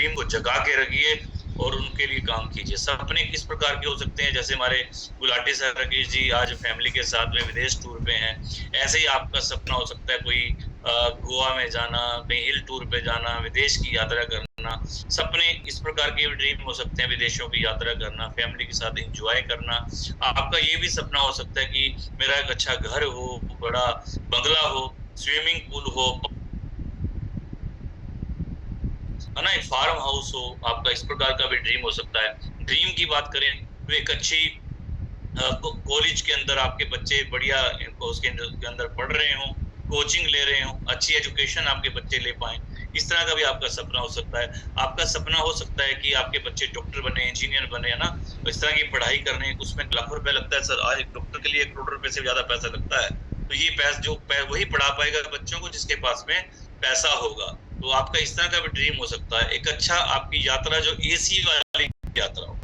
Dream को जगा के रखिए और उनके लिए काम कीजिए। सपने किस प्रकार के हो सकते हैं, जैसे हमारे गुलाटी सर राकेश जी आज फैमिली के साथ में विदेश टूर पे हैं, ऐसे ही आपका सपना हो सकता है कोई गोवा में जाना, कहीं हिल टूर पे जाना, विदेश की यात्रा करना। सपने इस प्रकार के ड्रीम हो सकते हैं, विदेशों की यात्रा करना, फैमिली के साथ एंजॉय करना। आपका ये भी सपना हो सकता है कि मेरा एक अच्छा घर हो, बड़ा बंगला हो, स्विमिंग पूल हो, है ना, एक फार्म हाउस हो। आपका इस प्रकार का भी ड्रीम हो सकता है। ड्रीम की बात करें तो एक अच्छी कॉलेज के अंदर आपके बच्चे बढ़िया उसके अंदर पढ़ रहे हो, कोचिंग ले रहे हो, अच्छी एजुकेशन आपके बच्चे ले पाए, इस तरह का भी आपका सपना हो सकता है। आपका सपना हो सकता है कि आपके बच्चे डॉक्टर बने, इंजीनियर बने, है ना, इस तरह की पढ़ाई करने, उसमें लाखों रुपए लगता है सर। आज एक डॉक्टर के लिए 1 करोड़ रुपए से ज्यादा पैसा लगता है। तो ये वही पढ़ा पाएगा बच्चों को जिसके पास में पैसा होगा। तो आपका इस तरह का भी ड्रीम हो सकता है। एक अच्छा आपकी यात्रा जो एसी वाली यात्रा हो।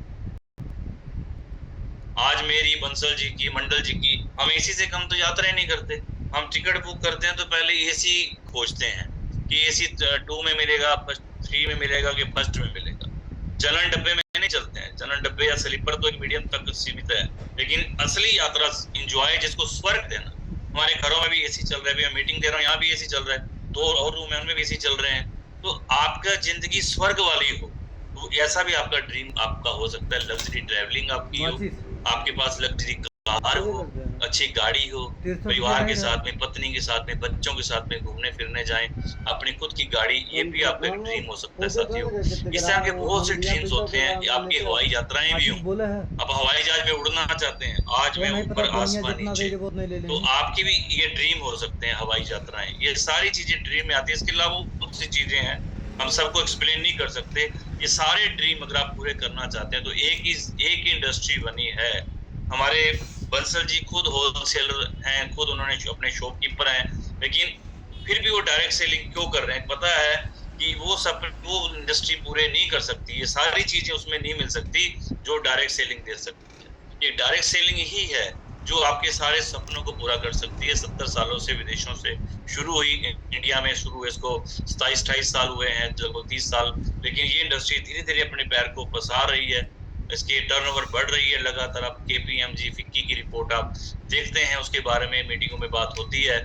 आज मेरी बंसल जी की, मंडल जी की, हम एसी से कम तो यात्रा नहीं करते। हम टिकट बुक करते हैं तो पहले एसी खोजते हैं कि एसी 2 में मिलेगा, फर्स्ट 3 में मिलेगा कि फर्स्ट में मिलेगा। जनरल डब्बे में नहीं चलते हैं। जनरल डब्बे या स्लीपर तो एक मीडियम तक सीमित है, लेकिन असली यात्रा इंजॉय जिसको स्वर्ग देना, हमारे घरों में भी एसी चल रहा है, मैं मीटिंग दे रहा हूँ यहाँ भी एसी चल रहा है, 2 और रूम है उनमें भी एसी चल रहे हैं। तो आपका जिंदगी स्वर्ग वाली हो, तो ऐसा भी आपका ड्रीम आपका हो सकता है। लग्जरी ट्रैवलिंग आपकी हो, आपके पास लग्जरी कार हो, अच्छी गाड़ी हो, परिवार के साथ में, पत्नी के साथ में, बच्चों के साथ में घूमने फिरने जाएं, अपनी खुद की गाड़ी, ये भी आपका एक ड्रीम हो सकता है साथियों। इस तरह के बहुत से ड्रीम्स होते हैं। आपकी हवाई यात्राएं भी हों, आप हवाई जहाज में उड़ना चाहते हैं, आज मैं ऊपर आसमान नीचे, तो आपकी भी ये ड्रीम हो सकते हैं हवाई यात्राएं। ये सारी चीजें ड्रीम में आती है। इसके अलावा बहुत सी चीजें हैं, हम सबको एक्सप्लेन नहीं कर सकते। ये सारे ड्रीम अगर आप पूरे करना चाहते हैं तो एक ही इंडस्ट्री बनी है। हमारे बंसल जी खुद होलसेलर हैं, खुद उन्होंने अपने शॉपकीपर हैं, लेकिन फिर भी वो डायरेक्ट सेलिंग क्यों कर रहे हैं? पता है कि वो इंडस्ट्री पूरे नहीं कर सकती, ये सारी चीजें उसमें नहीं मिल सकती जो डायरेक्ट सेलिंग दे सकती है। ये डायरेक्ट सेलिंग ही है जो आपके सारे सपनों को पूरा कर सकती है। 70 सालों से विदेशों से शुरू हुई, इंडिया में शुरू हुई, इसको 27-28 साल हुए हैं, लगभग 30 साल, लेकिन ये इंडस्ट्री धीरे धीरे अपने पैर को पसार रही है। इसकी टर्नओवर बढ़ रही है लगातार। आप केपीएमजी फिक्की की रिपोर्ट आप देखते हैं, उसके बारे में मीटिंगों में बात होती है,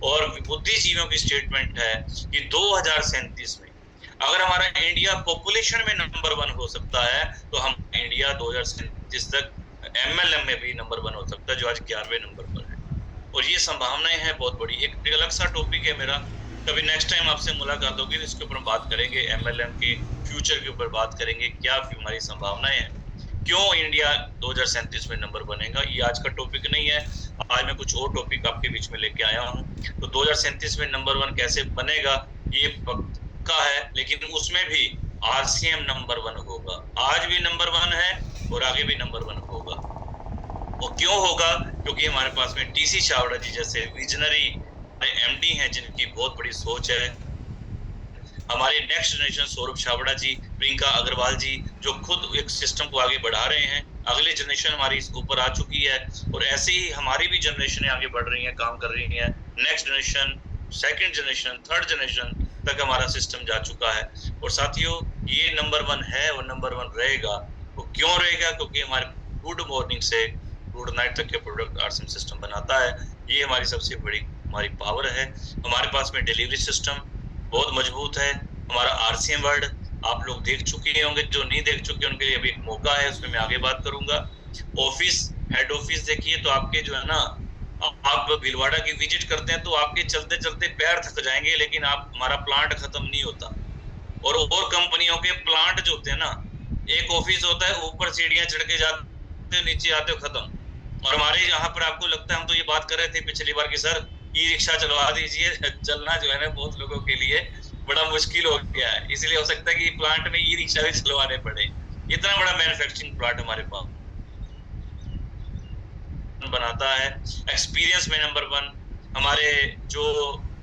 और बुद्धिजीवियों की स्टेटमेंट है कि 2037 में अगर हमारा इंडिया पॉपुलेशन में नंबर 1 हो सकता है, तो हम इंडिया 2037 तक एमएलएम में भी नंबर 1 हो सकता है, जो आज 11वें नंबर पर है। और ये संभावनाएं हैं बहुत बड़ी। एक अलग सा टॉपिक है मेरा, कभी नेक्स्ट टाइम आपसे मुलाकात होगी तो इसके ऊपर हम बात करेंगे, एमएलएम के फ्यूचर के ऊपर बात करेंगे, क्या हमारी संभावनाएं हैं, क्यों इंडिया 2037 में नंबर बनेगा। ये आज का टॉपिक नहीं है, आज मैं कुछ और टॉपिक आपके बीच में लेके आया हूँ। तो 2037 में नंबर 1 कैसे बनेगा ये पक्का है, लेकिन उसमें भी आरसीएम नंबर 1 होगा। आज भी नंबर 1 है और आगे भी नंबर 1 होगा। वो क्यों होगा? क्योंकि हमारे पास में टीसी छाबड़ा जी जैसे विजनरी एमडी हैं, जिनकी बहुत बड़ी सोच है। हमारे नेक्स्ट जनरेशन सौरभ छाबड़ा जी, प्रियंका अग्रवाल जी, जो खुद एक सिस्टम को आगे बढ़ा रहे हैं। अगली जनरेशन हमारी इसके ऊपर आ चुकी है, और ऐसे ही हमारी भी जनरेशन आगे बढ़ रही है, काम कर रही है। Next generation, second generation, third generation तक हमारा सिस्टम जा चुका है। और साथियों, ये नंबर 1 है और नंबर 1 रहेगा। वो क्यों रहेगा? क्योंकि हमारे गुड मॉर्निंग से गुड नाइट तक के प्रोडक्ट आरसीएम सिस्टम बनाता है। ये हमारी सबसे बड़ी हमारी पावर है। हमारे पास में डिलीवरी सिस्टम बहुत मजबूत है। हमारा आरसीएम वर्ल्ड आप लोग देख चुके होंगे, जो नहीं देख चुके उनके लिए अभी एक मौका है, उसमें मैं आगे बात करूंगा। ऑफिस, हेड ऑफिस देखिए तो आपके जो है ना, आप भीलवाड़ा की विजिट करते हैं तो आपके चलते चलते पैर थक जाएंगे, लेकिन आप हमारा प्लांट खत्म नहीं होता। और कंपनियों के प्लांट जो होते हैं ना, एक ऑफिस होता है, ऊपर सीढ़ियां चढ़ के जाते हो, नीचे आते हो, खत्म। और हमारे यहाँ पर आपको लगता है, हम तो ये बात कर रहे थे पिछली बार की सर ई रिक्शा चलवा दीजिए, चलना जो है ना बहुत लोगों के लिए बड़ा मुश्किल हो गया है। इसलिए हो सकता है कि प्लांट में ई रिक्शा भी चलवाने पड़े। इतना बड़ा मैन्युफैक्चरिंग प्लांट हमारे पास बनाता है। एक्सपीरियंस में नंबर 1 हमारे जो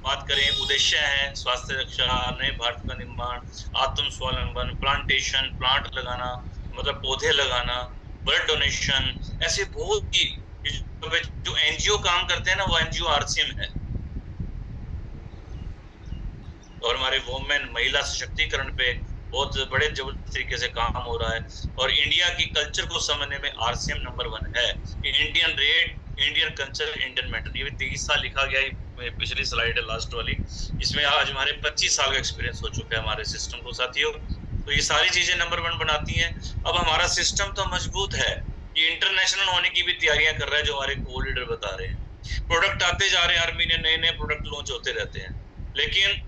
बात करें उद्देश्य है, स्वास्थ्य रक्षा, नए भारत का निर्माण, आत्म स्वावलंबन, प्लांटेशन, प्लांट लगाना, मतलब पौधे लगाना, ब्लड डोनेशन, ऐसे बहुत ही जो एनजीओ काम करते हैं ना, वो एनजीओ आरसीएम है। और हमारे वुमेन, महिला सशक्तिकरण पे बहुत बड़े जबरदस्त तरीके से काम हो रहा है, और इंडिया की कल्चर को समझने में आरसीएम नंबर 1 है। Indian rate, Indian culture, Indian mental, ये 23 साल लिखा गया है, पिछली स्लाइड है लास्ट वाली, इसमें आज हमारे 25 साल का एक्सपीरियंस हो चुका है हमारे सिस्टम को साथियों। तो ये सारी चीजें नंबर 1 बनाती हैं। अब हमारा सिस्टम तो मजबूत है, ये इंटरनेशनल होने की भी तैयारियां कर रहा है, जो हमारे को लीडर बता रहे हैं। प्रोडक्ट आते जा रहे हैं, हर महीने नए नए प्रोडक्ट लॉन्च होते रहते हैं, लेकिन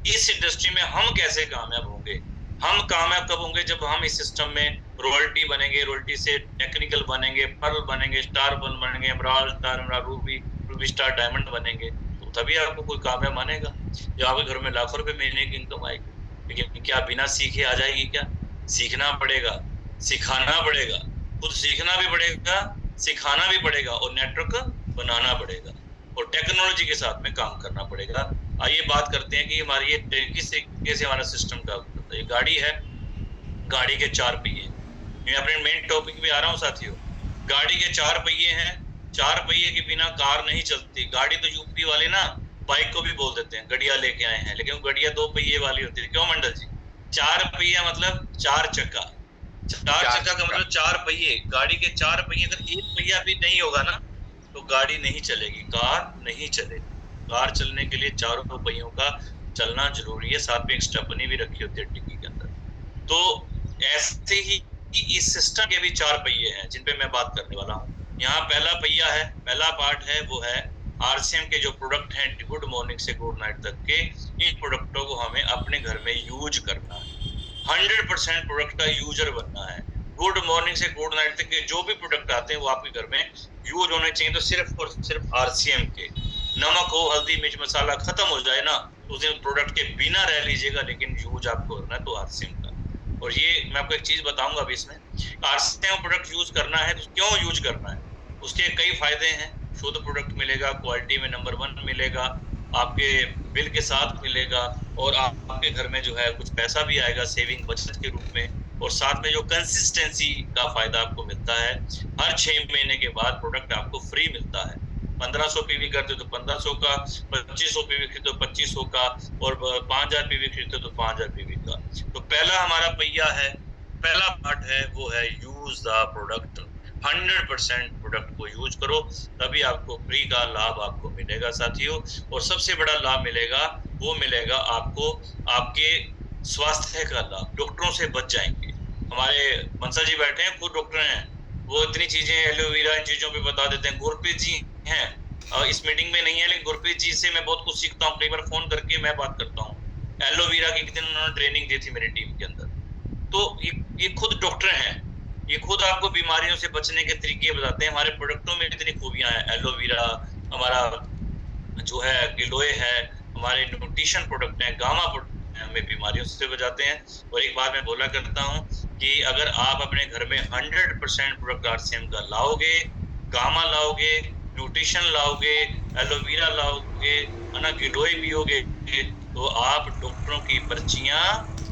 इस इंडस्ट्री में हम कैसे कामयाब होंगे? हम कामयाब कब होंगे? जब हम इस सिस्टम में रॉयल्टी बनेंगे, रॉयल्टी से टेक्निकल बनेंगे, पर्ल बनेंगे, स्टार पर्ल बनेंगे, emerald, star emerald, Ruby, Ruby star diamond बनेंगे, तो तभी आपको कोई कामयाब मानेगा। या आपके घर में लाखों रुपए महीने की इनकम आएगी, लेकिन क्या बिना सीखे आ जाएगी? क्या सीखना पड़ेगा, सिखाना पड़ेगा, खुद सीखना भी पड़ेगा, सिखाना भी पड़ेगा, और नेटवर्क बनाना पड़ेगा, और टेक्नोलॉजी के साथ में काम करना पड़ेगा। आइए बात करते हैं कि हमारी ये किस तरीके से हमारा सिस्टम का होता है। ये गाड़ी है, गाड़ी के 4 पहिए, मैं अपने मेन टॉपिक पे आ रहा हूँ साथियों। गाड़ी के 4 पहिए हैं, 4 पहिए के बिना कार नहीं चलती। गाड़ी तो यूपी वाले ना बाइक को भी बोल देते हैं, गड़िया लेके आए हैं, लेकिन गड़िया 2 पहिए वाली होती है। क्यों मंडल जी? 4 पहिया मतलब 4 चक्का, 4 चक्का का मतलब 4 पहिए। गाड़ी के 4 पहिए, अगर एक पहिया भी नहीं होगा ना तो गाड़ी नहीं चलेगी, कार नहीं चलेगी। कार चलने के लिए चारों पहियों का चलना जरूरी है, साथ में एक स्टेपनी भी रखी होती है डिक्की के अंदर। तो ऐसे ही इस सिस्टम के भी 4 पहिए हैं जिन पे मैं बात करने वाला हूँ। यहाँ पहला पहिया है, पहला पार्ट है, वो है आरसीएम के जो प्रोडक्ट हैं गुड मॉर्निंग से गुड नाइट तक के, इन प्रोडक्टों को हमें अपने घर में यूज करना है। 100% प्रोडक्ट का यूजर बनना है। गुड मॉर्निंग से गुड नाइट तक के जो भी प्रोडक्ट आते हैं वो आपके घर में यूज होने चाहिए, तो सिर्फ और सिर्फ आरसीएम के। नमक हो, हल्दी, मिर्च, मसाला खत्म हो जाए ना तो उस प्रोडक्ट के बिना रह लीजिएगा, लेकिन यूज आपको करना है तो आरसीएम का। और ये मैं आपको एक चीज बताऊंगा अभी, इसमें आरसीएम प्रोडक्ट यूज करना है तो क्यों यूज करना है, उसके कई फायदे हैं। शुद्ध प्रोडक्ट मिलेगा, क्वालिटी में नंबर 1 मिलेगा, आपके बिल के साथ मिलेगा, और आपके घर में जो है कुछ पैसा भी आएगा सेविंग बचत के रूप में, और साथ में जो कंसिस्टेंसी का फायदा आपको मिलता है, हर 6 महीने के बाद प्रोडक्ट आपको फ्री मिलता है। 1500 पीवी करते तो 1500 का, 2500 पीवी खरीदते तो 2500 का, और 5000 पीवी खरीदते तो 5000 पीवी का। तो पहला हमारा पहिया है, पहला पार्ट है, वो है यूज द प्रोडक्ट। 100% प्रोडक्ट को यूज करो, तभी आपको फ्री का लाभ आपको मिलेगा साथियों। और सबसे बड़ा लाभ मिलेगा, वो मिलेगा आपको आपके स्वास्थ्य का लाभ। डॉक्टरों से बच जाएंगे। हमारे मनसा जी बैठे हैं, खुद डॉक्टर हैं, वो इतनी चीजें एलोवेरा इन चीजों पे बता देते हैं। गुरप्रीत जी हैं, इस मीटिंग में नहीं है, लेकिन गुरप्रीत जी से मैं बहुत कुछ सीखता हूँ, कई बार फोन करके मैं बात करता हूँ। एलोवेरा की कितने उन्होंने ट्रेनिंग दी थी मेरी टीम के अंदर। तो ये खुद डॉक्टर हैं, ये खुद आपको बीमारियों से बचने के तरीके बताते हैं। हमारे प्रोडक्टों में इतनी खूबियां हैं, एलोवेरा, हमारा जो है गिलोय है, हमारे न्यूट्रिशन प्रोडक्ट हैं, गामा प्रोडक्ट हैं, हमें बीमारियों से बचाते हैं। और एक बात मैं बोला करता हूँ कि अगर आप अपने घर में 100% प्रोडक्ट आरसीएम का लाओगे, गामा लाओगे, न्यूट्रिशन लाओगे, एलोवेरा लाओगे, है ना, गिलोय पियोगे, तो आप डॉक्टरों की पर्चियां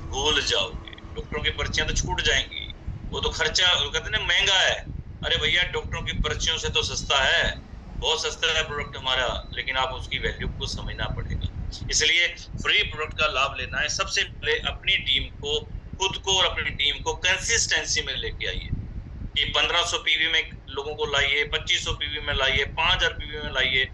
भूल जाओगे। डॉक्टरों की पर्चियां तो छूट जाएंगी, वो तो खर्चा कहते ना महंगा है। अरे भैया, डॉक्टरों की पर्चियों से तो सस्ता है, बहुत सस्ता है प्रोडक्ट हमारा, लेकिन आप उसकी वैल्यू को समझना पड़ेगा। इसलिए फ्री प्रोडक्ट का लाभ लेना है। सबसे पहले अपनी टीम को, खुद को और अपनी टीम को कंसिस्टेंसी में लेके आइए कि 1500 पीवी में लोगों को लाइए, 2500 पीवी में लाइए, 5000 पीवी में लाइए।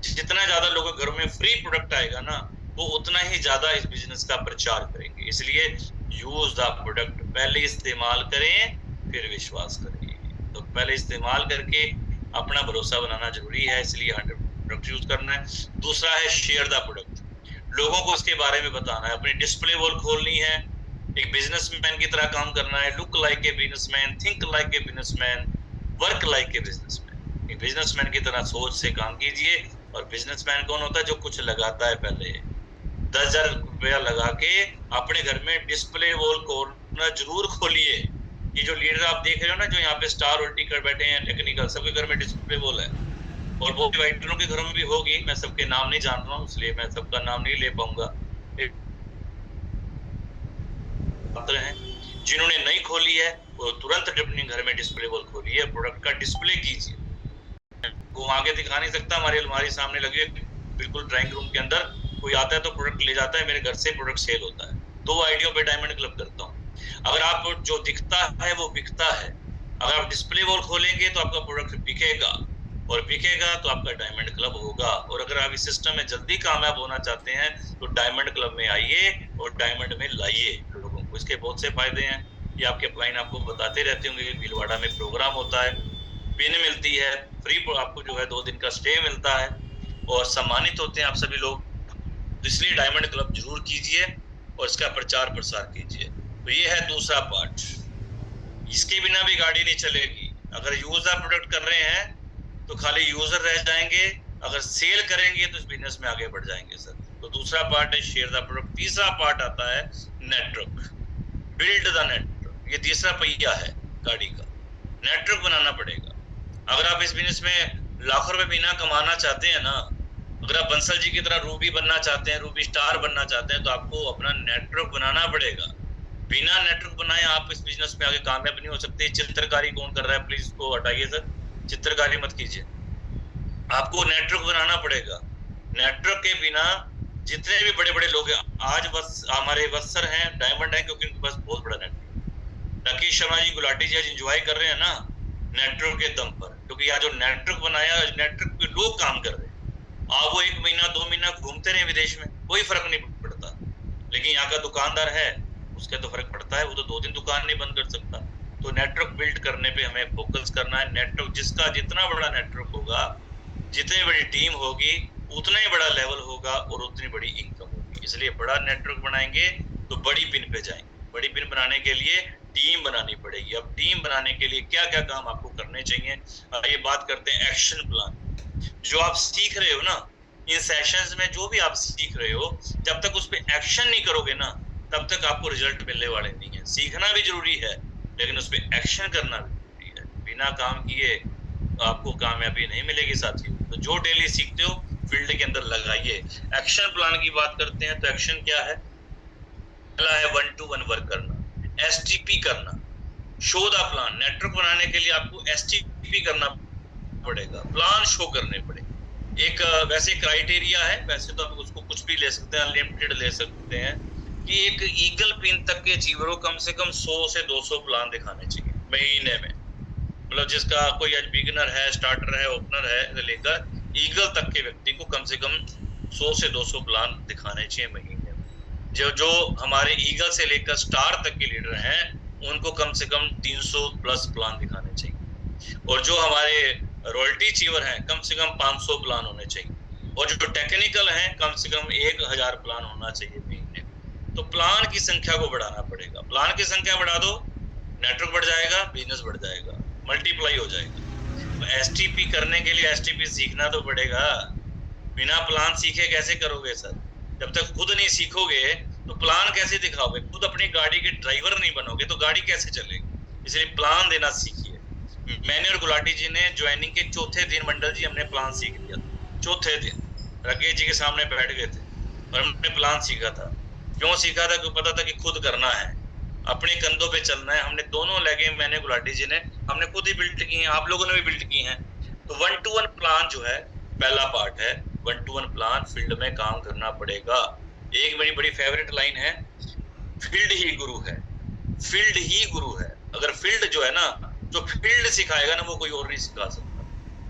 जितना ज्यादा लोगों के घरों में फ्री प्रोडक्ट आएगा ना, वो उतना ही ज्यादा इस बिजनेस का प्रचार करेंगे। इसलिए यूज द प्रोडक्ट, पहले इस्तेमाल करें फिर विश्वास करें। तो पहले इस्तेमाल करके अपना भरोसा बनाना जरूरी है, इसलिए 100 प्रोडक्ट यूज करना है। दूसरा है शेयर द प्रोडक्ट, लोगों को इसके बारे में बताना है, अपनी डिस्प्ले वॉल खोलनी है, एक बिजनेसमैन की तरह काम करना है। Look like a businessman, think like a businessman, work like a businessman. एक बिजनेसमैन की तरह सोच से काम कीजिए। और बिजनेसमैन कौन होता है? जो कुछ लगाता है। पहले 10,000 रुपया लगा के अपने घर में डिस्प्ले वॉल कॉर्नर जरूर खोलिए। ये जो लीडर आप देख रहे हो ना, जो यहाँ पे स्टार और टिकर बैठे हैं टेक्निकल, सबके घर में डिस्प्ले वॉल है, और वो राइटरों के घरों में भी होगी। मैं सबके नाम नहीं जान रहा हूँ, इसलिए मैं सबका नाम नहीं ले पाऊंगा। हैं जिन्होंने नहीं खोली है, वो तुरंत अपने घर में डिस्प्ले वॉल खोलिए, प्रोडक्ट का डिस्प्ले कीजिए। वो आगे दिखा नहीं सकता, हमारी अलमारी सामने लगी है बिल्कुल ड्राइंग रूम के अंदर, कोई आता है तो प्रोडक्ट ले जाता है, मेरे घर से प्रोडक्ट सेल होता है। 2 आईडियों पे डायमंड क्लब करता हूँ। अगर आप जो दिखता है वो बिकता है, अगर आप डिस्प्ले वॉल खोलेंगे तो आपका प्रोडक्ट बिकेगा, और बिकेगा तो आपका डायमंड क्लब होगा। और अगर आप इस सिस्टम में जल्दी कामयाब होना चाहते हैं तो डायमंड क्लब में आइए और डायमंड में लाइए लोगों को। इसके बहुत से फायदे हैं, ये आपके अपलाइन आपको बताते रहते होंगे। भीलवाड़ा में प्रोग्राम होता है, पिन मिलती है, फ्री आपको जो है 2 दिन का स्टे मिलता है, और सम्मानित होते हैं आप सभी लोग। तो इसलिए डायमंड क्लब जरूर कीजिए और इसका प्रचार प्रसार कीजिए। तो ये है दूसरा पार्ट। इसके बिना भी गाड़ी नहीं चलेगी। अगर यूजर प्रोडक्ट कर रहे हैं तो खाली यूजर रह जाएंगे, अगर सेल करेंगे तो इस बिजनेस में आगे बढ़ जाएंगे सर। तो दूसरा पार्ट है शेयर द प्रोडक्ट। तीसरा पार्ट आता है नेटवर्क, बिल्ड द नेटवर्क। ये तीसरा पहिया है गाड़ी का, नेटवर्क बनाना पड़ेगा। अगर आप इस बिजनेस में लाखों रुपए बिना कमाना चाहते हैं ना, अगर आप बंसल जी की तरह रूबी बनना चाहते हैं, रूबी स्टार बनना चाहते हैं, तो आपको अपना नेटवर्क बनाना पड़ेगा। बिना नेटवर्क बनाए आप इस बिजनेस में आगे कामयाब नहीं हो सकते। चित्रकारी कौन कर रहा है, प्लीज इसको हटाइए सर, चित्रकारी मत कीजिए। आपको नेटवर्क बनाना पड़ेगा। नेटवर्क के बिना जितने भी बड़े बड़े लोग हैं, आज बस हमारे वत्सर हैं, डायमंड है, क्योंकि उनके पास बहुत बड़ा नेटवर्क। राकेश शर्मा जी, गुलाटी जी आज एंजॉय कर रहे हैं ना नेटवर्क के दम पर, क्योंकि यहाँ जो नेटवर्क बनाया, नेटवर्क पे लोग काम कर रहे हैं। आप वो 1 महीना 2 महीना घूमते रहे विदेश में, कोई फर्क नहीं पड़ता। लेकिन यहाँ का दुकानदार है, उसके तो फर्क पड़ता है, वो तो 2 दिन दुकान नहीं बंद कर सकता। तो नेटवर्क बिल्ड करने पे हमें फोकस करना है। नेटवर्क, जिसका जितना बड़ा नेटवर्क होगा, जितनी बड़ी टीम होगी, उतना ही बड़ा लेवल होगा और उतनी बड़ी इनकम होगी। इसलिए बड़ा नेटवर्क बनाएंगे तो बड़ी पिन पे जाएंगे। बड़ी पिन बनाने के लिए टीम बनानी पड़ेगी। अब टीम बनाने के लिए क्या क्या काम आपको करने चाहिए, ये बात करते हैं एक्शन प्लान। जो आप सीख रहे हो ना, इन सेशंस में जो भी आप सीख रहे हो, जब तक उस पर एक्शन नहीं करोगे ना, तब तक आपको रिजल्ट मिलने वाले नहीं है। सीखना भी जरूरी है, लेकिन उस पर एक्शन करना भी जरूरी है। बिना काम किए आपको कामयाबी नहीं मिलेगी साथियों। तो जो डेली सीखते हो फील्ड के अंदर लगाइए। एक्शन प्लान की बात करते हैं तो एक्शन क्या है? पहला है 1 to 1 वर्क करना, STP करना, शो द प्लान। नेटवर्क बनाने के लिए आपको STP करना पड़ेगा, प्लान शो करने पड़ेगा। एक वैसे क्राइटेरिया है, वैसे तो आप उसको कुछ भी ले सकते हैं, अनलिमिटेड ले सकते हैं, कि एक ईगल पिन तक के अचीवर को कम से कम 100 से 200 प्लान दिखाने चाहिए महीने में। मतलब जिसका कोई आज बिगिनर है, स्टार्टर है, ओपनर है, से लेकर ईगल तक के व्यक्ति को कम से कम 100 से 200 प्लान दिखाने चाहिए महीने में। जो हमारे ईगल से लेकर स्टार तक के लीडर हैं, उनको कम से कम 300 प्लस प्लान दिखाने चाहिए। और जो हमारे रॉयल्टी अचीवर हैं, कम से कम 500 प्लान होने चाहिए। और जो टेक्निकल हैं, कम से कम 1000 प्लान होना चाहिए महीने। तो प्लान की संख्या को बढ़ाना पड़ेगा। प्लान की संख्या बढ़ा दो, नेटवर्क बढ़ जाएगा, बिजनेस बढ़ जाएगा, मल्टीप्लाई हो जाएगा। तो STP करने के लिए STP सीखना तो पड़ेगा। बिना प्लान सीखे कैसे करोगे सर? जब तक खुद नहीं सीखोगे तो प्लान कैसे दिखाओगे? खुद अपनी गाड़ी के ड्राइवर नहीं बनोगे तो गाड़ी कैसे चलेगी? इसलिए प्लान देना सीखिए। मैंने और गुलाटी जी ने ज्वाइनिंग के चौथे दिन, मंडल जी, हमने प्लान सीख लिया था। चौथे दिन राकेश जी के सामने बैठ गए थे और हमने प्लान सीखा था। क्यों सीखा था? क्योंकि पता था कि खुद करना है, अपने कंधों पे चलना है। हमने दोनों लेगे, मैंने गुलाटी जी ने, हमने खुद ही बिल्ड की हैं, आप लोगों ने भी बिल्ड की हैं। तो 1 to 1 प्लान जो है पहला पार्ट है। 1 to 1 प्लान, फील्ड में काम करना पड़ेगा। एक मेरी बड़ी फेवरेट लाइन है, फील्ड ही गुरु है, फील्ड ही गुरु है। अगर फील्ड जो है ना, जो फील्ड सिखाएगा ना, वो कोई और नहीं सिखा सकता।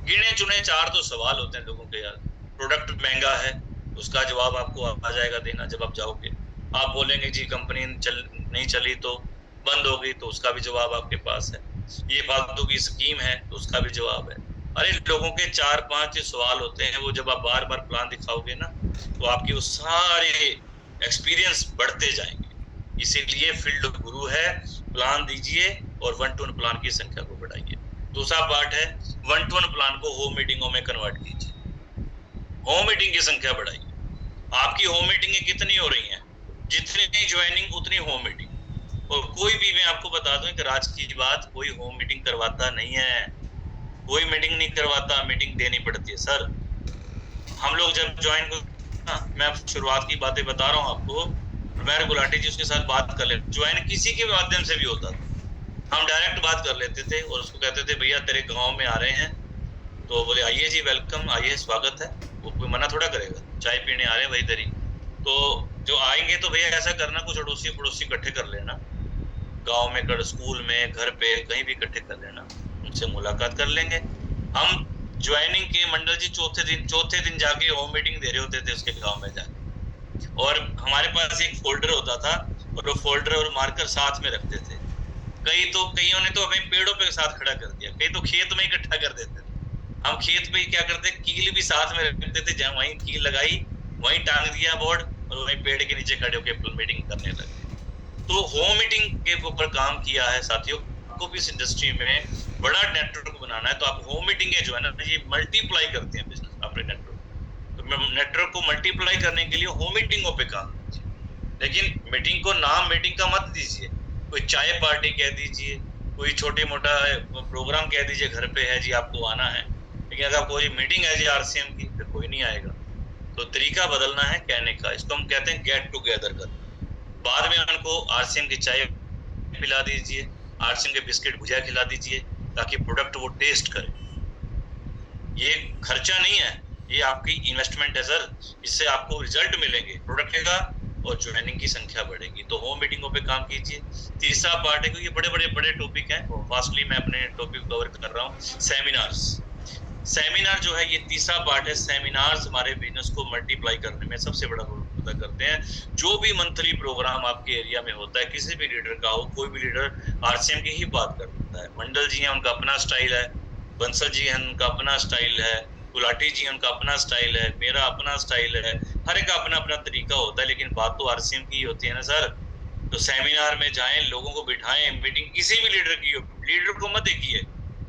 गिने चुने 4 तो सवाल होते हैं लोगों के, यार प्रोडक्ट महंगा है, उसका जवाब आपको आ जाएगा देना जब आप जाओगे। आप बोलेंगे जी कंपनी नहीं चली तो बंद हो गई, तो उसका भी जवाब आपके पास है। ये फालतू की स्कीम है, तो उसका भी जवाब है। अरे लोगों के 4-5 सवाल होते हैं, वो जब आप बार बार प्लान दिखाओगे ना, तो आपकी वो सारे एक्सपीरियंस बढ़ते जाएंगे। इसीलिए फील्ड गुरु है। प्लान दीजिए और 1 to 1 प्लान की संख्या को बढ़ाइए। दूसरा पार्ट है 1 to 1 प्लान को होम मीटिंगों में कन्वर्ट कीजिए। होम मीटिंग की संख्या बढ़ाइए। आपकी होम मीटिंगें कितनी हो रही हैं? जितनी ज्वाइनिंग उतनी होम मीटिंग। और कोई भी, मैं आपको बता दूं कि राज की बात, कोई होम मीटिंग करवाता नहीं है, कोई मीटिंग नहीं करवाता, मीटिंग देनी पड़ती है सर। हम लोग जब ज्वाइन को, मैं शुरुआत की बातें बता रहा हूँ आपको, मैं गुलाटी जी उसके साथ बात कर ले, ज्वाइन किसी के माध्यम से भी होता था, हम डायरेक्ट बात कर लेते थे और उसको कहते थे भैया तेरे गांव में आ रहे हैं, तो बोले आइए जी, वेलकम, आइए, स्वागत है। वो कोई मना थोड़ा करेगा, चाय पीने आ रहे हैं भाई तेरी। तो जो आएंगे तो भैया ऐसा करना, कुछ अड़ोसी पड़ोसी इकट्ठे कर लेना, गांव में कर, स्कूल में, घर पे, कहीं भी इकट्ठे कर लेना, उनसे मुलाकात कर लेंगे। हम ज्वाइनिंग के मंडल जी चौथे दिन जाके होम मीटिंग दे रहे होते थे उसके गांव में जाके, और हमारे पास एक फोल्डर होता था और वो फोल्डर और मार्कर साथ में रखते थे। कईयों ने तो हमें पेड़ों पे साथ खड़ा कर दिया, कई तो खेत में इकट्ठा कर देते थे। हम खेत में क्या करते, कील भी साथ में रखते थे, जहाँ वहीं कील लगाई, वहीं टांग दिया बोर्ड, और वहीं पेड़ के नीचे खड़े होकर मीटिंग करने लगे। तो होम मीटिंग के ऊपर काम किया है साथियों। आपको भी इस इंडस्ट्री में बड़ा नेटवर्क बनाना है तो आप होम मीटिंग जो है ना, ये मल्टीप्लाई करते हैं बिजनेस अपने नेटवर्क। तो नेटवर्क को मल्टीप्लाई करने के लिए होम मीटिंगों पे काम कीजिए, लेकिन मीटिंग को नाम मीटिंग का मत दीजिए। कोई चाय पार्टी कह दीजिए, कोई छोटे मोटा प्रोग्राम कह दीजिए, घर पे है जी आपको आना है, लेकिन अगर कोई मीटिंग है जी आरसीएम की, फिर कोई नहीं आएगा। तो तरीका बदलना है कहने का, इसको हम कहते हैं गेट टुगेदर करना। बाद में उनको आरसीएम की चाय पिला दीजिए, आरसीएम के बिस्किट भुजिया खिला दीजिए, ताकि प्रोडक्ट वो टेस्ट करे। ये खर्चा नहीं है, ये आपकी इन्वेस्टमेंट है सर, इससे आपको रिजल्ट मिलेंगे प्रोडक्ट का और ज्वाइनिंग की संख्या बढ़ेगी। तो होम मीटिंगों पे काम कीजिए। तीसरा पार्ट है, क्योंकि बड़े टॉपिक हैं, फास्टली मैं अपने टॉपिक कवर कर रहा हूँ। सेमिनार जो है ये तीसरा पार्ट है। सेमिनार्स हमारे बिजनेस को मल्टीप्लाई करने में सबसे बड़ा रोल अदा करते हैं। जो भी मंथली प्रोग्राम आपके एरिया में होता है, किसी भी लीडर का हो, कोई भी लीडर आरसीएम की ही बात करता है। मंडल जी हैं, उनका अपना स्टाइल है, बंसल जी हैं, उनका अपना स्टाइल है, गुलाटी जी उनका अपना स्टाइल है, मेरा अपना स्टाइल है, हर एक का अपना अपना तरीका होता है, लेकिन बात तो आरसीएम की होती है ना सर। तो सेमिनार में जाएं, लोगों को बिठाएं, मीटिंग किसी भी लीडर की हो, लीडर को मत देखिए,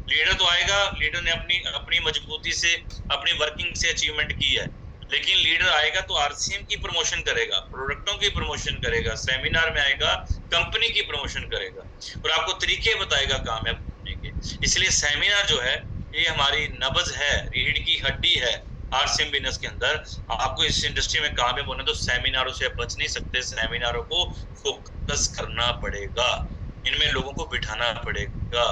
लीडर तो आएगा, लीडर ने अपनी मजबूती से, अपनी वर्किंग से अचीवमेंट की है, लेकिन लीडर आएगा तो आरसीएम की प्रमोशन करेगा, प्रोडक्टों की प्रमोशन करेगा, सेमिनार में आएगा कंपनी की प्रमोशन करेगा और आपको तरीके बताएगा कामयाब होने के। इसलिए सेमिनार जो है ये हमारी नब्ज है, रीढ़ की हड्डी है आरसीएम बिजनेस के अंदर। आपको इस इंडस्ट्री में कामयाब होना तो सेमिनारों से बच नहीं सकते, सेमिनारों को फोकस करना पड़ेगा, इनमें लोगों को बिठाना पड़ेगा।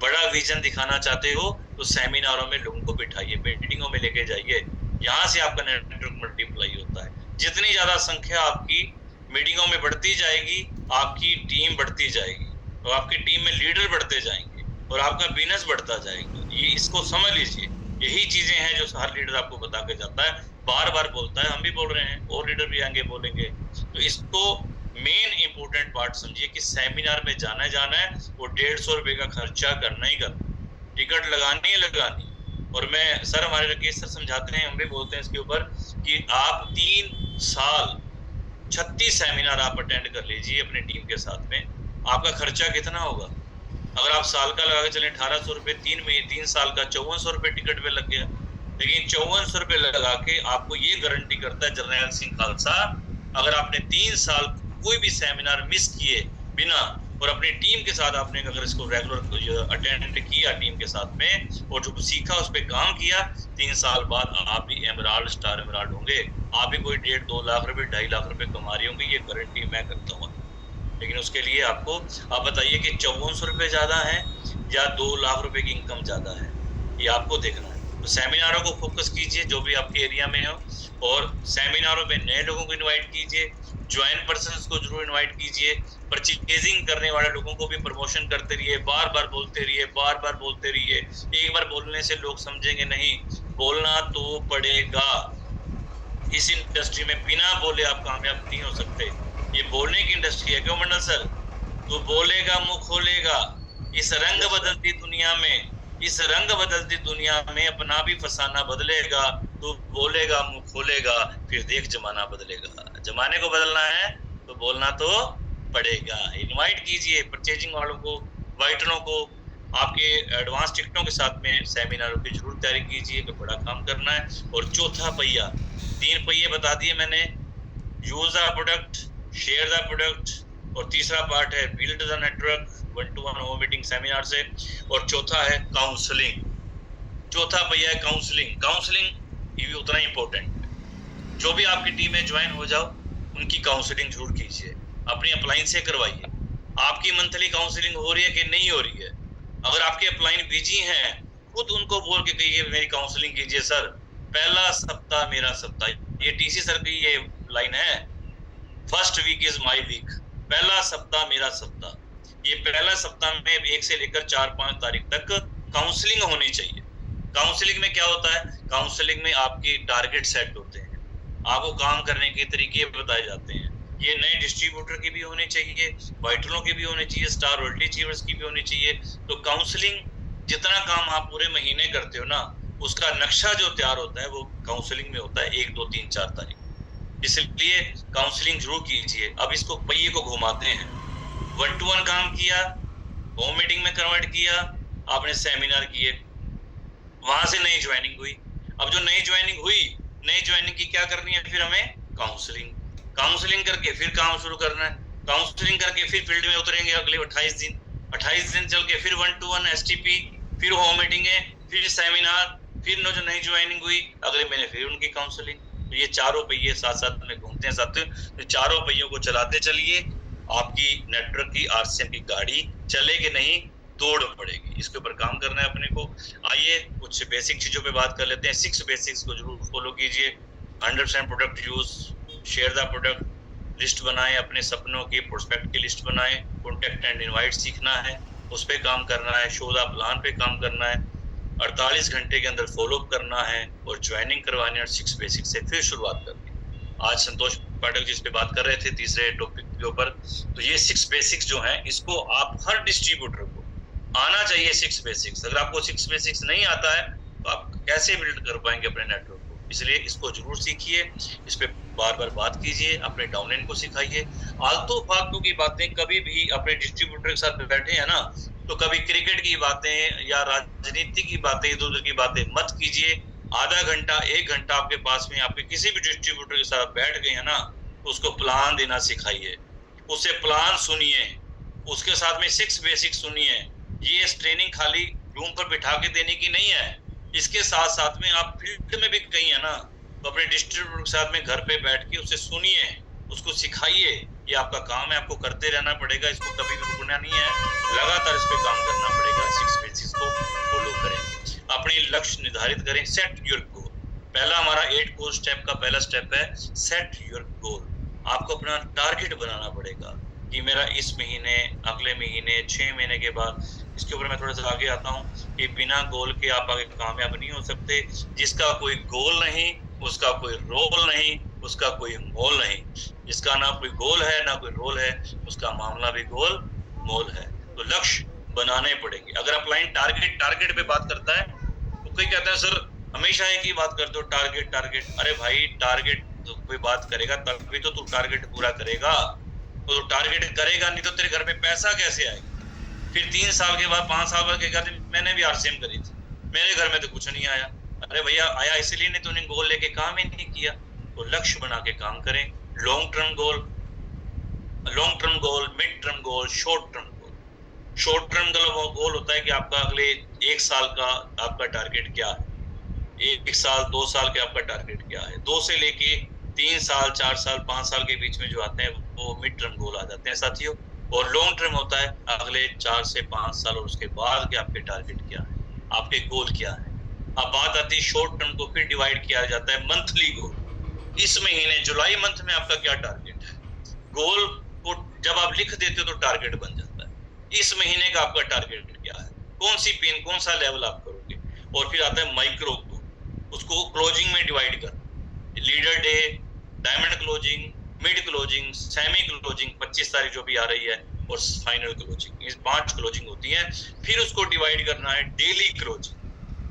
बड़ा विजन दिखाना चाहते हो तो सेमिनारों में लोगों को बिठाइए, मीटिंगों में लेके जाइए, यहाँ से आपका नेटवर्क मल्टीप्लाई होता है। जितनी ज्यादा संख्या आपकी मीटिंगों में बढ़ती जाएगी, आपकी टीम बढ़ती जाएगी और आपकी टीम में लीडर बढ़ते जाएंगे और आपका बिजनेस बढ़ता जाएगा। ये इसको समझ लीजिए, यही चीजें हैं जो हर लीडर आपको बता के जाता है, बार बार बोलता है, हम भी बोल रहे हैं और लीडर भी आएंगे बोलेंगे। तो इसको मेन इंपोर्टेंट पार्ट समझिए कि सेमिनार में जाना है, वो 150 रुपए का खर्चा करना ही करना, टिकट लगानी है लगानी। और मैं सर, हमारे राकेश सर समझाते हैं, हम भी बोलते हैं इसके ऊपर कि आप 3 साल 36 सेमिनार आप अटेंड कर लीजिए अपनी टीम के साथ में, आपका खर्चा कितना होगा? अगर आप साल का लगा के चले 1800 रुपए, 3 साल का 5400 रुपए टिकट पे लग गया। लेकिन 5400 रुपए लगा के आपको ये गारंटी करता है जर्नैल सिंह खालसा, अगर आपने 3 साल कोई भी सेमिनार मिस किए बिना और अपनी टीम के साथ आपने अगर इसको रेगुलर अटेंड किया टीम के साथ में और जो सीखा उस पर काम किया, 3 साल बाद आप भी एमराल्ड, स्टार एमराल्ड होंगे। आप भी कोई 1.5-2 लाख रुपए, 2.5 लाख रुपए कमा रहे होंगे, ये गारंटी मैं करता हूँ। लेकिन उसके लिए आपको आप बताइए कि 5400 रुपए ज्यादा है या 2 लाख रुपए की इनकम ज्यादा है, ये आपको देखना है। तो सेमिनारों को फोकस कीजिए जो भी आपके एरिया में हो, और सेमिनारों में नए लोगों को इनवाइट कीजिए, ज्वाइन पर्सन्स को जरूर इनवाइट कीजिए, परचेजिंग करने वाले लोगों को भी प्रमोशन करते रहिए, बार बार बोलते रहिए। एक बार बोलने से लोग समझेंगे नहीं, बोलना तो पड़ेगा। इस इंडस्ट्री में बिना बोले आप कामयाब नहीं हो सकते, ये बोलने की इंडस्ट्री है। क्यों मंडल सर? तो बोलेगा मुंह खोलेगा। इस रंग बदलती दुनिया में अपना भी फसाना बदलेगा, तो बोलेगा मुंह खोलेगा, फिर देख जमाना बदलेगा। जमाने को बदलना है तो बोलना तो पड़ेगा। इनवाइट कीजिए परचेजिंग वालों को, वाइटरों को, आपके एडवांस टिकटों के साथ में सेमिनारों की जरूर तैयारी कीजिए कि बड़ा काम करना है। और चौथा पहिया, 3 पहिए बता दिए मैंने, use the product, share the product, और तीसरा पार्ट है build the network 1-to-1 home meeting seminar से, और चौथा है काउंसलिंग। चौथा पहिया है काउंसलिंग ये भी उतना ही इंपॉर्टेंट है। जो भी आपकी टीम में ज्वाइन हो जाओ, उनकी काउंसलिंग जरूर कीजिए, अपनी अपलाइन से करवाइए। आपकी मंथली काउंसलिंग हो रही है कि नहीं हो रही है? अगर आपके अपलाइन बिजी हैं, खुद उनको बोल के कहिए मेरी काउंसलिंग कीजिए सर, पहला सप्ताह मेरा सप्ताह। ये टीसी सर की ये लाइन है, first week is my week, पहला सप्ताह मेरा सप्ताह। ये पहला सप्ताह में 1 से लेकर 4-5 तारीख तक काउंसलिंग होनी चाहिए। काउंसलिंग में क्या होता है, काउंसलिंग में आपकी टारगेट सेट होते हैं, आपको काम करने के तरीके बताए जाते हैं। ये नए डिस्ट्रीब्यूटर की भी होनी चाहिए, वाइटलों की भी होनी चाहिए, स्टार रॉयल्टी अचीवर्स की भी होनी चाहिए। तो काउंसलिंग जितना काम आप पूरे महीने करते हो ना, उसका नक्शा जो तैयार होता है वो काउंसलिंग में होता है 1, 2, 3, 4 तारीख। इसलिए काउंसलिंग जरूर कीजिए। अब इसको पहिए को घुमाते हैं, 1 to 1 काम किया, होम मीटिंग में कन्वर्ट किया, आपने सेमिनार किए, वहां से नई ज्वाइनिंग हुई। अब जो नई ज्वाइनिंग हुई, नई ज्वाइनिंग की क्या करनी है, फिर हमें काउंसलिंग करके फिर काम शुरू करना है। काउंसलिंग करके फिर फील्ड में उतरेंगे अगले 28 दिन चल के फिर 1 to 1 STP, फिर होम मीटिंग है, फिर सेमिनार, फिर जो नई ज्वाइनिंग हुई अगले महीने फिर उनकी काउंसलिंग। तो ये चारों पहिए साथ साथ में घूमते हैं साथ। तो चारों पहियों को चलाते चलिए, आपकी नेटवर्क की RCM की गाड़ी चलेगी नहीं, दौड़ पड़ेगी। इसके ऊपर काम करना है अपने को। आइए कुछ बेसिक चीजों पे बात कर लेते हैं। 6 बेसिक्स को जरूर फॉलो कीजिए। 100% product use, share the product, list बनाएं, अपने सपनों की प्रोस्पेक्ट की लिस्ट बनाएं, कॉन्टेक्ट एंड इनवाइट सीखना है, उस पे काम करना है, शो द प्लान पे काम करना है, 48 घंटे के अंदर फॉलो अप करना है और ज्वाइनिंग करवानी है। और 6 बेसिक से फिर शुरुआत करनी है। आज संतोष पाठक जी इस पे बात कर रहे थे तीसरे टॉपिक के ऊपर। तो ये 6 बेसिक्स जो हैं, इसको आप हर डिस्ट्रीब्यूटर को आना चाहिए 6 बेसिक्स। अगर आपको 6 बेसिक्स नहीं आता है तो आप कैसे बिल्ड कर पाएंगे अपने नेटवर्क को। इसलिए इसको जरूर सीखिए, इस पे बार बार बात कीजिए, अपने डाउनलाइन को सिखाइए। आलतू फालतू की बातें कभी भी अपने डिस्ट्रीब्यूटर के साथ बैठे हैं ना, तो कभी क्रिकेट की बातें या राजनीति की बातें, इधर उधर की बातें मत कीजिए। आधा घंटा 1 घंटा आपके पास में आपके किसी भी डिस्ट्रीब्यूटर के साथ बैठ गए हैं ना, तो उसको प्लान देना सिखाइए, उससे प्लान सुनिए, उसके साथ में 6 बेसिक सुनिए। ये ट्रेनिंग खाली रूम पर बिठा के देने की नहीं है, इसके साथ साथ में आप फील्ड में भी कहीं है ना, तो अपने डिस्ट्रीब्यूटर के साथ में घर पे बैठ के उसे सुनिए, उसको सिखाइए। ये आपका काम है, आपको करते रहना पड़ेगा, इसको कभी भी रुकना नहीं है, लगातार इस पे काम करना पड़ेगा। 6 बेसिक्स को फॉलो करें, अपने लक्ष्य निर्धारित करें, सेट योर गोल। पहला हमारा 8 कोर स्टेप का पहला स्टेप है सेट योर गोल। आपको अपना टारगेट बनाना पड़ेगा कि मेरा इस महीने, अगले महीने, 6 महीने के बाद। इसके ऊपर मैं थोड़ा सा आगे आता हूँ कि बिना गोल के आप आगे कामयाब नहीं हो सकते। जिसका कोई गोल नहीं, उसका कोई रोल नहीं, उसका कोई मोल नहीं। जिसका ना कोई गोल है ना कोई रोल है, उसका मामला भी गोल मोल है। तो लक्ष्य बनाने पड़ेंगे। अगर आप लाइन टारगेट पे बात करता है तो कोई कहता है सर हमेशा एक ही बात करते हो, टारगेट। अरे भाई, टारगेट तो कोई बात करेगा तभी तो तू टारगेट पूरा करेगा। तो टारगेट करेगा नहीं तो तेरे घर में पैसा कैसे आएगा। फिर 3 साल के बाद, 5 साल बाद कहते मैंने भी RCM करी थी, मेरे घर में तो कुछ नहीं आया। अरे भैया, आया इसलिए नहीं, तूने गोल लेके काम ही नहीं किया। तो लक्ष्य बना के काम करें। Long term goal, mid term goal, short term goal. Short term goal होता है कि आपका अगले 1 साल का आपका टारगेट क्या है, 1 साल 2 साल के आपका टारगेट क्या है। 2 से लेके 3 साल, 4 साल, 5 साल के बीच में जो आते हैं वो मिड टर्म गोल आ जाते हैं साथियों। और लॉन्ग टर्म होता है अगले 4 से 5 साल और उसके बाद के आपके टारगेट क्या है, आपके गोल क्या है। अब बात आती है शॉर्ट टर्म को, फिर डिवाइड किया जाता है मंथली गोल। इस महीने जुलाई मंथ में आपका क्या टारगेट है। गोल को जब आप लिख देते हो तो टारगेट बन जाता है। इस महीने का आपका टारगेट क्या है, कौन सी पिन, कौन सा लेवल आप करोगे। और फिर आता है माइक्रो गोल, उसको क्लोजिंग में डिवाइड कर, leader day, diamond closing, mid closing, semi closing 25 तारीख जो भी आ रही है, और फाइनल क्लोजिंग। इस 5 क्लोजिंग होती है। फिर उसको डिवाइड करना है डेली क्लोजिंग।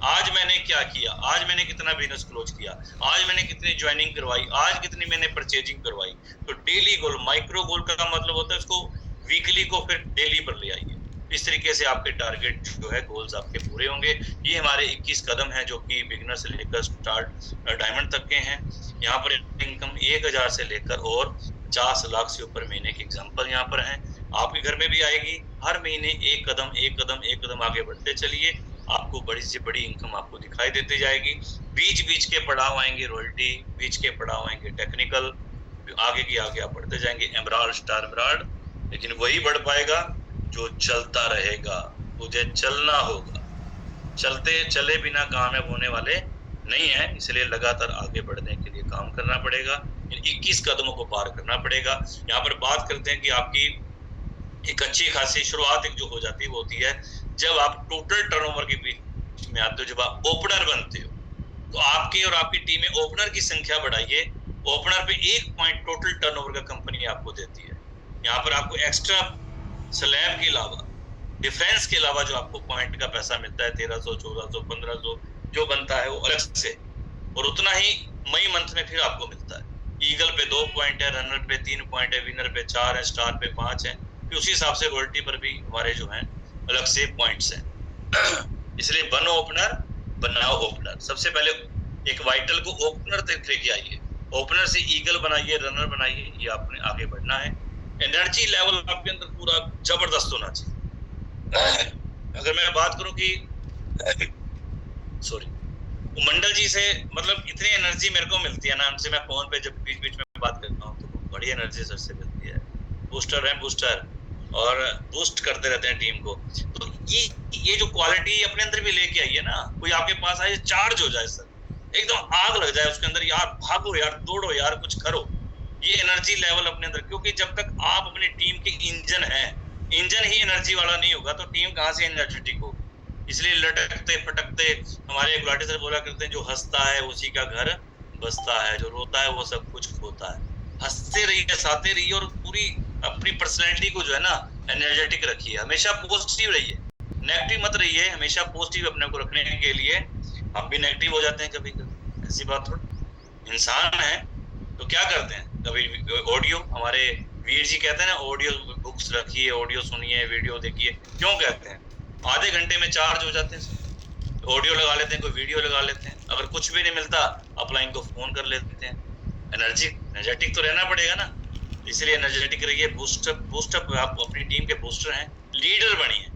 आज मैंने क्या किया, आज मैंने कितना बिजनेस क्लोज किया, आज मैंने कितनी ज्वाइनिंग करवाई, आज कितनी मैंने परचेजिंग करवाई। तो डेली गोल, माइक्रो गोल का मतलब होता है उसको वीकली को फिर डेली पर ले आइए। इस तरीके से आपके टारगेट जो है, गोल्स आपके पूरे होंगे। ये हमारे 21 कदम हैं जो कि बिगिनर से लेकर स्टार्ट डायमंड तक के हैं। यहाँ पर इनकम 1000 से लेकर और 50 लाख से ऊपर महीने की एग्जाम्पल यहाँ पर हैं। आपके घर में भी आएगी। हर महीने एक कदम आगे बढ़ते चलिए, आपको बड़ी से बड़ी इनकम आपको दिखाई देती जाएगी। बीच के पड़ाव आएंगे रॉयल्टी, बीच के पड़ाव आएंगे टेक्निकल, आगे की आगे आप बढ़ते जाएंगे एमराल्ड, स्टार एमराल्ड। लेकिन वही बढ़ पाएगा जो चलता रहेगा। मुझे चलना होगा, चलते चले बिना कामयाब होने वाले नहीं है। इसलिए लगातार आगे बढ़ने के लिए काम करना पड़ेगा। इन 21 कदमों को पार करना पड़ेगा। यहाँ पर बात करते हैं कि आपकी एक अच्छी खासी शुरुआत एक जो हो जाती है वो होती है जब आप टोटल टर्नओवर के बीच में आते हो, जब आप ओपनर बनते हो तो आपके और आपकी टीम में ओपनर की संख्या बढ़ाइए। ओपनर पे 1 पॉइंट टोटल टर्नओवर का कंपनी आपको देती है। यहाँ पर आपको एक्स्ट्रा स्लैब के अलावा, डिफरेंस के अलावा जो आपको पॉइंट का पैसा मिलता है 1300, 1400, 1500 जो बनता है वो अलग से, और उतना ही मई मंथ में फिर आपको मिलता है। ईगल पे 2 पॉइंट है, रनर पे 3 पॉइंट है, विनर पे 4 है, स्टार पे 5 है। फिर उसी हिसाब से रॉयल्टी पर भी हमारे जो हैं अलग से पॉइंट्स हैं। इसलिए बनो ओपनर, बनाओ ओपनर। सबसे पहले एक वाइटल को ओपनर तक लेके आइए, ओपनर से ईगल बनाइए, रनर बनाइए, ये आपने आगे बढ़ना है। एनर्जी लेवल आपके अंदर पूरा जबरदस्त होना चाहिए। अगर मैं बात करूं कि सॉरी मंडल जी से, मतलब इतनी एनर्जी मेरे को मिलती है ना उनसे, मैं फोन पे जब बीच बीच में बात करता हूँ तो बड़ी एनर्जी सर से मिलती है। बूस्टर है, बूस्टर, और बूस्ट करते रहते हैं टीम को। तो ये जो क्वालिटी अपने अंदर भी लेके आइए ना, कोई आपके पास आए चार्ज हो जाए सर, एकदम आग लग जाए उसके अंदर, यार भागो यार, दौड़ो यार, कुछ करो, ये एनर्जी लेवल अपने अंदर। क्योंकि जब तक आप अपनी टीम के इंजन हैं, इंजन ही एनर्जी वाला नहीं होगा तो टीम कहाँ से एनर्जेटिक होगी। इसलिए लटकते फटकते, हमारे गुलाटी सर बोला करते हैं, जो हंसता है उसी का घर बसता है, जो रोता है वो सब कुछ खोता है। हंसते रहिए, हंसाते रहिए, और पूरी अपनी पर्सनैलिटी को जो है ना एनर्जेटिक रखिए, हमेशा पॉजिटिव रहिए, नेगेटिव मत रहिए, हमेशा पॉजिटिव अपने को रखने के लिए हम भी नेगेटिव हो जाते हैं कभी कभी, ऐसी बात थोड़ी, इंसान है तो क्या करते हैं। कभी ऑडियो, हमारे वीर जी कहते हैं ना, ऑडियो बुक्स रखिए, ऑडियो सुनिए, वीडियो देखिए। क्यों कहते हैं? आधे घंटे में चार्ज हो जाते हैं। ऑडियो लगा लेते हैं, कोई वीडियो लगा लेते हैं, अगर कुछ भी नहीं मिलता अपलाइन को फोन कर लेते हैं। एनर्जेटिक तो रहना पड़ेगा ना, इसलिए एनर्जेटिक रहिए। बूस्टअप आप अपनी टीम के बूस्टर हैं, लीडर बनिए,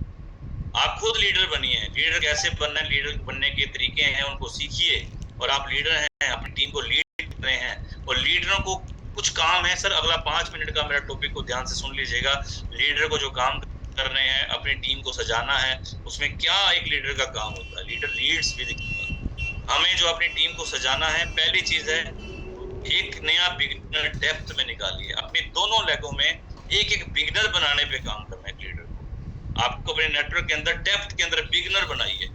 आप खुद लीडर बनिए। लीडर कैसे बनना है, लीडर बनने के तरीके हैं, उनको सीखिए, और आप लीडर हैं, अपनी टीम को लीड कर रहे हैं। और लीडरों को कुछ काम है सर, अगला 5 मिनट का मेरा टॉपिक को ध्यान से सुन लीजिएगा। लीडर को जो काम करने हैं, अपनी टीम को सजाना है, उसमें क्या एक लीडर का काम होता है, लीडर लीड्स विद। हमें जो अपनी टीम को सजाना है, पहली चीज है एक नया बिगिनर डेप्थ में निकालिए। अपने दोनों लेगों में एक एक बिगिनर बनाने पे काम करना है लीडर को। आपको अपने नेटवर्क के अंदर डेप्थ के अंदर बिगिनर बनाइए।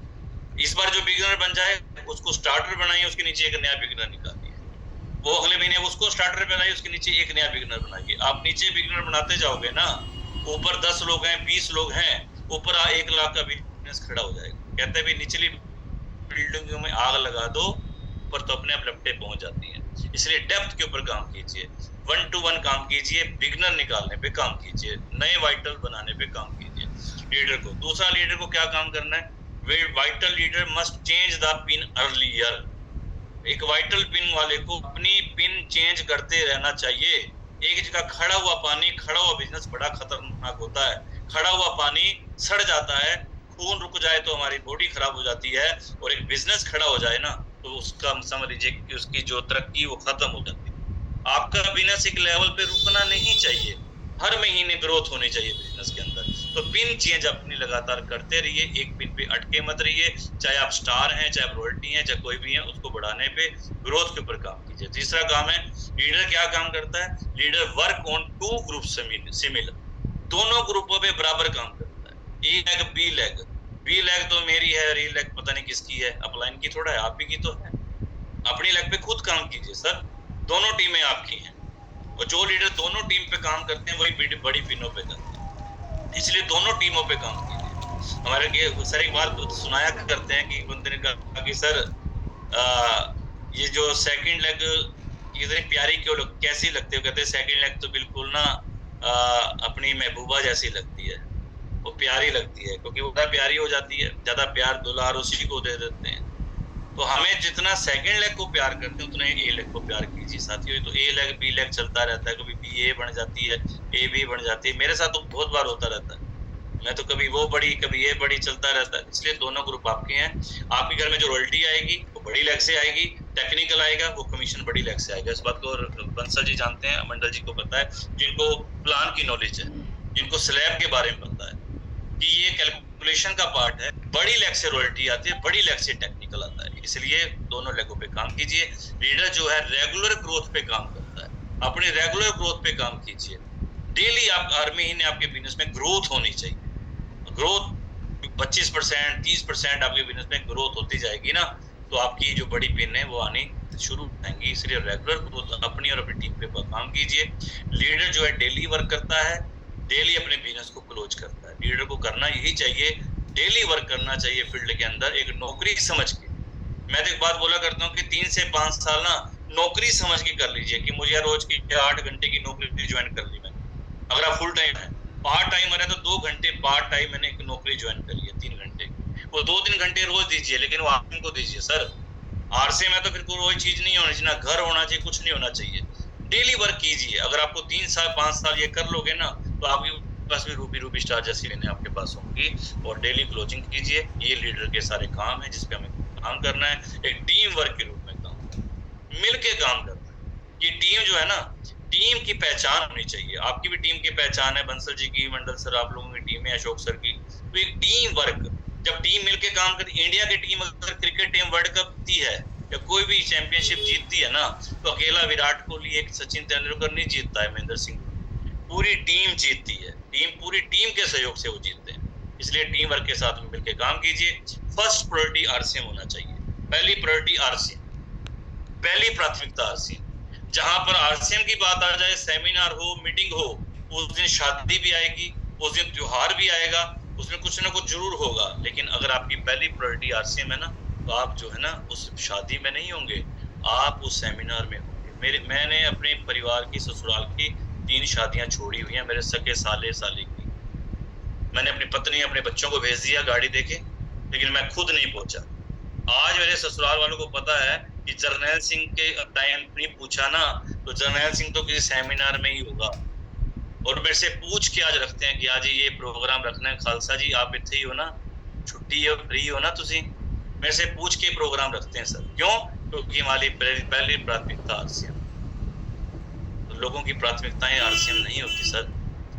इस बार जो बिगिनर बन जाए उसको स्टार्टर बनाइए, उसके नीचे एक नया बिगिनर निकालिए। वो अगले महीने उसको स्टार्टर बनाइए, उसके नीचे एक नया बिगिनर बनाइए। आप नीचे बिगिनर बनाते जाओगे ना, ऊपर 10 लोग हैं, 20 लोग हैं, ऊपर 1 लाख का बिजनेस खड़ा हो जाएगा। कहते हैं भी निचली बिल्डिंगों में आग लगा दो, ऊपर तो अपने आप लपटे पहुंच जाती है। इसलिए डेप्थ के ऊपर काम कीजिए, 1 to 1 काम कीजिए, बिगिनर निकालने पे काम कीजिए, नए वाइटल बनाने पे काम कीजिए लीडर को। दूसरा, लीडर को क्या काम करना है, vital leader must change the pin earlier. एक वाइटल पिन वाले को अपनी पिन चेंज करते रहना चाहिए। एक जगह खड़ा हुआ पानी, खड़ा हुआ बिजनेस बड़ा खतरनाक होता है। खड़ा हुआ पानी सड़ जाता है, खून रुक जाए तो हमारी बॉडी खराब हो जाती है, और एक बिजनेस खड़ा हो जाए ना तो उसका समझ लीजिए कि उसकी जो तरक्की वो खत्म हो जाती है। आपका बिजनेस एक लेवल पे रुकना नहीं चाहिए, हर महीने ग्रोथ होनी चाहिए बिजनेस के अंदर। तो पिन चेंज अपनी लगातार करते रहिए, एक पिन पे अटके मत रहिए। चाहे आप स्टार हैं, चाहे आप रॉयल्टी हैं, चाहे कोई भी है, उसको बढ़ाने पे, ग्रोथ के ऊपर काम कीजिए। तीसरा काम है, लीडर क्या काम करता है, leader work on 2 group similar, दोनों ग्रुपों पे बराबर काम करता है। A leg, B leg, B leg तो मेरी है, री लेग पता नहीं किसकी है, अपलाइन की थोड़ा है, आप ही की तो है। अपनी लेग पे खुद काम कीजिए सर, दोनों टीमें आपकी हैं, और जो लीडर दोनों टीम पे काम करते हैं वही बड़ी पिनों पे करते हैं। इसलिए दोनों टीमों पे काम कीजिए। हमारे सर एक बात सुनाया करते हैं कि बंदे ने कहा कि सर ये जो सेकंड लेग इतनी प्यारी क्यों कैसी लगती है? कहते हैं सेकंड लेग तो बिल्कुल ना अपनी महबूबा जैसी लगती है, वो प्यारी लगती है, क्योंकि वो प्यारी हो जाती है, ज्यादा प्यार दुलार उसी को दे देते हैं। तो हमें जितना सेकंड लेग को प्यार करते हैं उतना ही ए लेग को प्यार कीजिए साथियों। तो ए लेग बी लेग चलता रहता है, कभी बी ए बन जाती है, ए बी बन जाती है। मेरे साथ तो बहुत बार होता रहता है, मैं तो कभी वो बड़ी कभी ये बड़ी चलता रहता है। इसलिए दोनों ग्रुप आपके हैं। आपके घर में जो रॉयल्टी आएगी वो बड़ी लेग से आएगी, टेक्निकल आएगा वो कमीशन बड़ी लेग से आएगा। इस बात को बंसल जी जानते हैं, मंडल जी को पता है, जिनको प्लान की नॉलेज है, जिनको स्लैब के बारे में पता है कि ये कैलकुलेशन का पार्ट है। बड़ी लेग से रॉयल्टी आती है, बड़ी लेग से टेक्निकल आता है। इसलिए दोनों लेगों पे काम कीजिए। लीडर जो है रेगुलर ग्रोथ पे काम करता है, अपनी रेगुलर ग्रोथ पे काम कीजिए। डेली आप हर महीने आपके बिजनेस में ग्रोथ होनी चाहिए। ग्रोथ 25%, 30% आपके बिजनेस में ग्रोथ होती जाएगी ना, तो आपकी जो बड़ी पिन है वो आनी शुरू हो जाएंगी। इसलिए रेगुलर ग्रोथ अपनी और अपनी टीम पे काम कीजिए। लीडर जो है डेली वर्क करता है, डेली अपने बिजनेस को क्लोज करता है। लीडर को करना यही चाहिए, डेली वर्क करना चाहिए फील्ड के अंदर, एक नौकरी समझ के। मैं तो एक बात बोला करता हूँ कि 3 से 5 साल ना नौकरी समझ के कर लीजिए कि मुझे रोज की 8 घंटे की नौकरी ज्वाइन कर ली मैंने। अगर आप फुल टाइम है, पार्ट टाइमर है तो 2 घंटे पार्ट टाइम मैंने एक नौकरी ज्वाइन करी है 3 घंटे की। वो 2-3 घंटे रोज दीजिए, लेकिन वो आरसीएम को दीजिए सर। आरसीएम है तो फिर कोई चीज नहीं होनी चाहिए, ना घर होना चाहिए, कुछ नहीं होना चाहिए। डेली वर्क कीजिए। अगर आपको 3 साल 5 साल ये कर लोगे ना, तो आपकी पास भी रूपी स्टार जैसी लेने आपके पास होंगी। और डेली क्लोजिंग कीजिए। ये लीडर के सारे काम है जिसपे हमें काम करना है, एक टीम वर्क के रूप में काम, मिलके काम करना है। ये टीम जो है ना, टीम की पहचान होनी चाहिए। आपकी भी टीम की पहचान है, बंसल जी की, मंडल सर, आप लोगों की टीम है, अशोक सर की। तो एक टीम वर्क, जब टीम मिलके काम करती, इंडिया की टीम अगर क्रिकेट टीम वर्ल्ड कप जीतती है या कोई भी चैंपियनशिप जीतती है ना, तो अकेला विराट कोहली, एक सचिन तेंदुलकर नहीं जीतता है, महेंद्र सिंह, पूरी टीम जीतती है। टीम, पूरी टीम के सहयोग से वो जीतते हैं। इसलिए टीम वर्क के साथ मिलकर काम कीजिए। फर्स्ट प्रायोरिटी आरसीएम होना चाहिए। पहली प्रायोरिटी आरसीएम, पहली प्राथमिकता आरसीएम। जहां पर आरसीएम की बात आ जाए, सेमिनार हो, मीटिंग हो, उस दिन शादी भी आएगी, उस दिन त्योहार भी आएगा, उसमें कुछ ना कुछ जरूर होगा। लेकिन अगर आपकी पहली प्रायोरिटी आरसीएम है ना, तो आप जो है ना उस शादी में नहीं होंगे, आप उस सेमिनार में होंगे। मैंने अपने परिवार की, ससुराल की 3 शादियां छोड़ी हुई हैं, मेरे सके साले साली की। मैंने अपनी पत्नी, अपने बच्चों को भेज दिया गाड़ी देके, लेकिन मैं खुद नहीं पहुंचा। आज मेरे ससुराल वालों को पता है कि जर्नैल सिंह के टाइम नहीं पूछा ना, तो जर्नैल सिंह तो किसी सेमिनार में ही होगा। और मेरे से पूछ के आज रखते हैं कि आज ये प्रोग्राम रखना है, खालसा जी आप इतने ही हो ना, छुट्टी है, फ्री हो ना तुसी, मेरे से पूछ के प्रोग्राम रखते हैं सर। क्यों? क्योंकि हमारी पहली प्राथमिकता आरसीएम। तो लोगों की प्राथमिकताएं आरसीएम नहीं होती सर।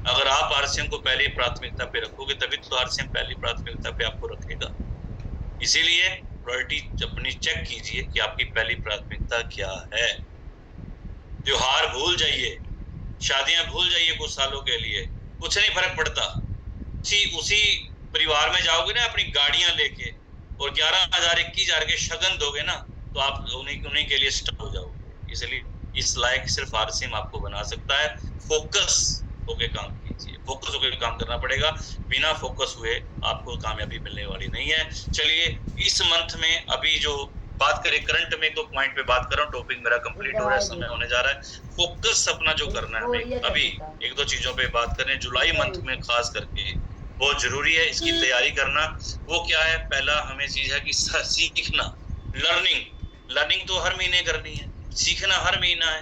अगर आप आरसीएम को पहली प्राथमिकता पे रखोगे, तभी तो आरसीएम पहली प्राथमिकता पे आपको रखेगा। इसीलिए प्रायोरिटी अपनी चेक कीजिए कि आपकी पहली प्राथमिकता क्या है। त्योहार भूल जाइए, शादियां भूल जाइए कुछ सालों के लिए, कुछ नहीं फर्क पड़ता। उसी परिवार में जाओगे ना अपनी गाड़ियां लेके, और 11,000 21,000 के शगन दोगे ना, तो आप उन्हीं के लिए स्टक हो जाओगे। इसलिए इस लायक सिर्फ आरसीएम आपको बना सकता है। फोकस होके काम कीजिए, फोकस होके काम करना पड़ेगा। बिना फोकस हुए आपको कामयाबी मिलने वाली नहीं है। चलिए इस मंथ में अभी जो बात करें, करंट में तो पॉइंट पे बात कर रहा हूँ, टॉपिक मेरा कंप्लीट हो रहा है, समय होने जा रहा है। फोकस अपना जो करना है हमें, अभी 1-2 चीजों पे बात करें जुलाई मंथ में खास करके, बहुत जरूरी है इसकी तैयारी करना। वो क्या है? पहला हमें चीज है कि सीखना, लर्निंग तो हर महीने करनी है, सीखना हर महीना है,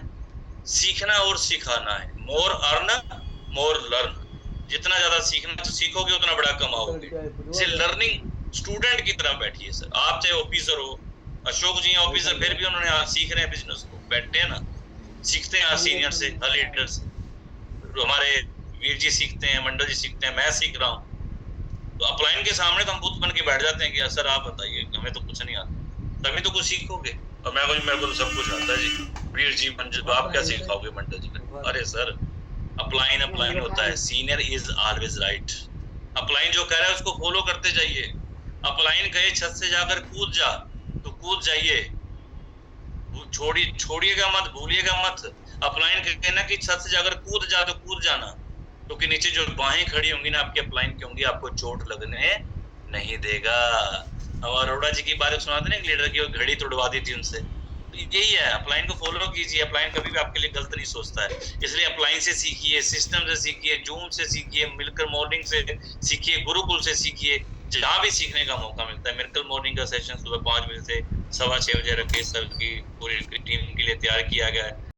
सीखना और सिखाना है। मोर अर्न मोर लर्न। जितना ज्यादा सीखोगे उतना बड़ा कमाओगे। इसे लर्निंग स्टूडेंट की तरह बैठिए सर। आप चाहे ऑफिसर हो, अशोक जी ऑफिसर, फिर भी उन्होंने सीख रहे हैं बिजनेस को, बैठते हैं ना, सीखते हैं सीनियर से, लीडर से। हमारे वीर जी सीखते हैं, मंडल जी सीखते हैं, मैं सीख रहा हूँ। तो अपलाइन के सामने तो हम बुत बन के बैठ जाते हैं कि सर आप बताइए, हमें तो कुछ नहीं आता, तभी तो कुछ सीखोगे। और मेरे को तो सब कुछ आता है जी। वीर जी, मंडल, आप क्या सिखाओगे मंडल जी? अरे सर, अपलाइन होता है, senior is always right. Upline जो कह रहा है उसको फॉलो करते जाइए। अपलाइन कहे छत से जाकर कूद जा, तो कूद जाइए, छोड़िएगा मत, भूलिएगा मत। अपलाइन कहना कि छत से जाकर कूद जा, तो कूद जाना, क्योंकि नीचे जो बाहें खड़ी होंगी ना आपके अपलाइन की होंगी, आपको चोट लगने नहीं देगा। अब अरोड़ा जी की बात सुनाते ना, लीडर की घड़ी तोड़वा दी थी उनसे। यही है, अपलाइन को फॉलो कीजिए। अपलाइन कभी भी आपके लिए गलत नहीं सोचता है। इसलिए अपलाइन से सीखिए, सिस्टम से सीखिए, जूम से सीखिए, मिलकर मॉर्निंग से सीखिए, गुरुकुल से सीखिए, जहाँ भी सीखने का मौका मिलता है। मिलकर मॉर्निंग का सेशन सुबह 5 बजे से 6:15 बजे राकेश सर की पूरी टीम के लिए तैयार किया गया है।